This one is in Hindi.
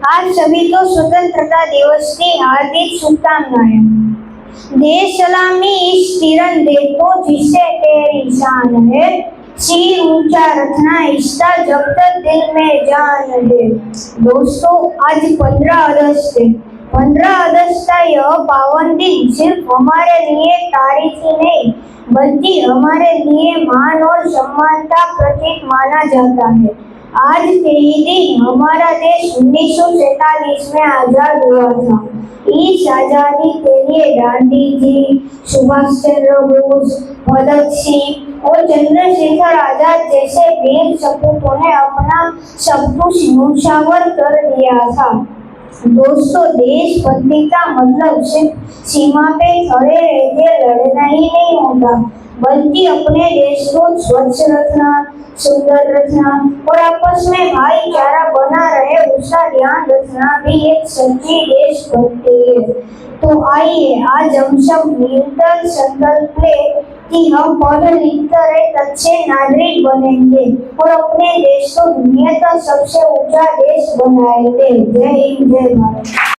आज सभी को स्वतंत्रता दिवस की हार्दिक शुभकामनाएं। देश सलामी इस तिरंगे को जिसे तेरी शान है, सिर ऊंचा रखना इसका जब तक दिल में जान है। दोस्तों, आज 15 अगस्त है। 15 अगस्त का यह पावन दिन सिर्फ हमारे लिए तारीखी नहीं बल्कि हमारे लिए मान और सम्मान का प्रतीक माना जाता है। आज के ही दिन हमारा देश 1947 में आजाद हुआ था। इस आजादी के लिए गांधी जी, सुभाष चंद्र बोस, भगत सिंह और चंद्रशेखर आजाद जैसे वीर सपूतों ने अपना सब कुछ न्योछावर कर दिया था। दोस्तों, देशभक्ति का मतलब सिर्फ सीमा पे खड़े रहकर लड़ना ही नहीं होता बल्कि अपने देश को स्वच्छ रखना, सुंदर रखना और आपस में भाईचारा बना रहे उसका ध्यान रखना भी एक सच्ची देशभक्ति है। तो आइए आज हम सब मिलकर संकल्प लें कि हम पढ़ लिख कर एक अच्छे नागरिक बनेंगे और अपने देश को दुनिया का सबसे ऊंचा देश बनाएंगे। जय हिंद, जय भारत।